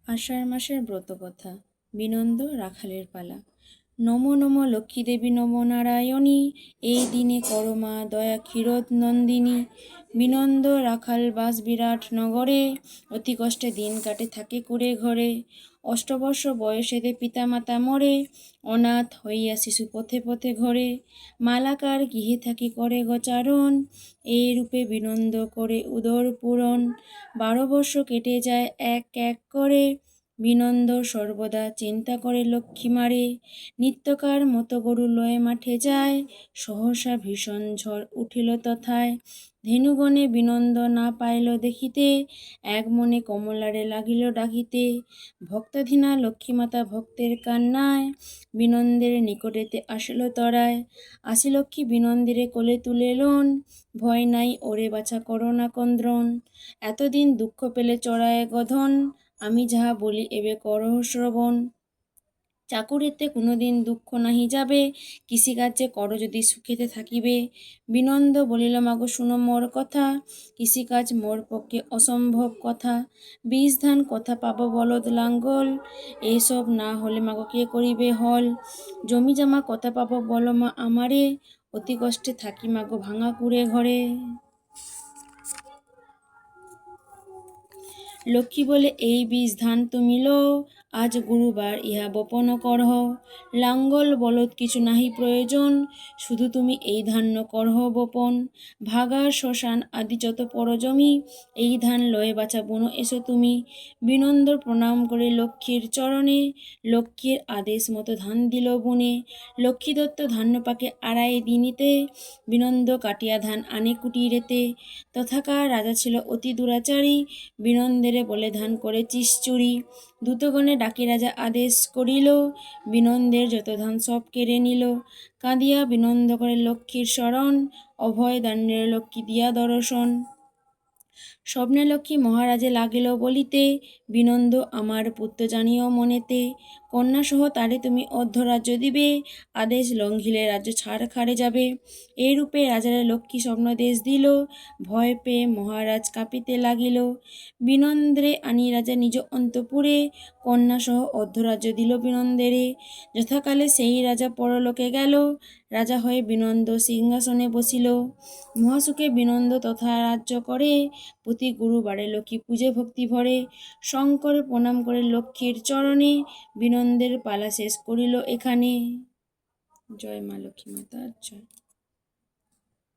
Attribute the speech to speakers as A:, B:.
A: আষাঢ় মাসের ব্রতকথা। বিনন্দ রাখালের পালা। নমো নমো লক্ষ্মী দেবী নমো নারায়ণী, এই দিনে করমা দয়া ক্ষীরোদ নন্দিনী। বিনন্দ রাখাল বাস বিরাট নগরে, অতি কষ্টে দিন কাটে থাকে কুড়ে ঘরে। অষ্টবর্ষ বয়সেতে পিতামাতা মরে, অনাথ হইয়া শিশু পথে পথে ঘরে। মালাকার গৃহে থাকি করে গোচারণ, এই রূপে বিনন্দ করে উদর পূরণ। 12 বর্ষ কেটে যায় এক এক করে, বিনন্দ সর্বদা চিন্তা করে লক্ষ্মী মারে। নিত্যকার মতো গরু লয়ে মাঠে যায়, সহসা ভীষণ ঝড় উঠিল তথায়। ধেনুগণে বিনন্দ না পাইল দেখিতে, এক মনে কমলারে লাগিল ডাকিতে। ভক্তাধীনা লক্ষ্মীমাতা ভক্তের কান্নায়, বিনন্দের নিকটেতে আসিল তরায়। আসি লক্ষ্মী বিনন্দিরে কোলে তুলে লন, ভয় নাই ওরে বাছা করোনা কন্দ্রণ। এতদিন দুঃখ পেলে চড়ায় গধন, আমি যাহা বলি এবে করহ শ্রবণ। চাকুরিতে কোনোদিন দুঃখ নাহি যাবে, কৃষিকার্যে করো যদি সুখেতে থাকিবে। বিনন্দ বলিল মাগো শুনো মোর কথা, কৃষিকাজ মোর পক্ষে অসম্ভব কথা। বীজ ধান কথা পাবো বলদ লাঙ্গল, এইসব না হলে মাগো কে করিবে হল। জমি জমা কথা পাবো বলো মা আমারে, অতি কষ্টে থাকি মাগো ভাঙা কুড়ে ঘরে। লক্ষ্মী বলে এই বীজ ধান তুমি লও, আজ গুরুবার ইহা বপন করহ। লাঙ্গল বলদ কিছু নাহি প্রয়োজন, শুধু তুমি এই ধান্য করহ বপন। ভাগার শ্মশান আদি যত পরজমি, এই ধান লয়ে বাছা বুনো এসো তুমি। বিনন্দ প্রণাম করে লক্ষ্মীর চরণে, লক্ষ্মীর আদেশ মতো ধান দিল বুনে। লক্ষ্মী দত্ত ধান্য পাকে আড়াই দিনিতে, বিনন্দ কাটিয়া ধান আনে কুটিরেতে। তথাকার রাজা ছিল অতি দুরাচারী, বিনন্দেরে বলে ধান করেছিস চুরি। দূতগণে ডাকি রাজা আদেশ করিল, বিনন্দের যত ধান সব কেড়ে নিল। কাঁদিয়া বিনন্দ করে লক্ষ্মীর শরণ, অভয় দানের লক্ষ্মী দিয়া দর্শন। স্বপ্নে লক্ষ্মী মহারাজে লাগিল বলিতে, বিনন্দ আমার পুত্র জানিও মনেতে। কন্যাসহ তারে তুমি অর্ধরাজ্য দিবে, আদেশ লঙ্ঘিলে রাজ্য ছাড়খাড়ে যাবে। এই রূপে রাজারে লক্ষ্মী স্বপ্নদেশ দিল, ভয় পেয়ে মহারাজ কাঁপিতে লাগিল। বিনন্দ্রে আনি রাজা নিজ অন্তপুরে, কন্যাসহ অর্ধরাজ্য দিল বিনন্দেরে। যথাকালে সেই রাজা পরলোকে গেল, রাজা হয়ে বিনন্দ সিংহাসনে বসিল। মহাসুখে বিনন্দ তথা রাজ্য করে, প্রতি গুরুবারে লক্ষ্মী পূজে ভক্তি ভরে। শঙ্কর প্রণাম করে লক্ষ্মীর চরণে, বিনন্দের পালা শেষ করিল এখানে। জয় মা লক্ষ্মী মাতার জয়।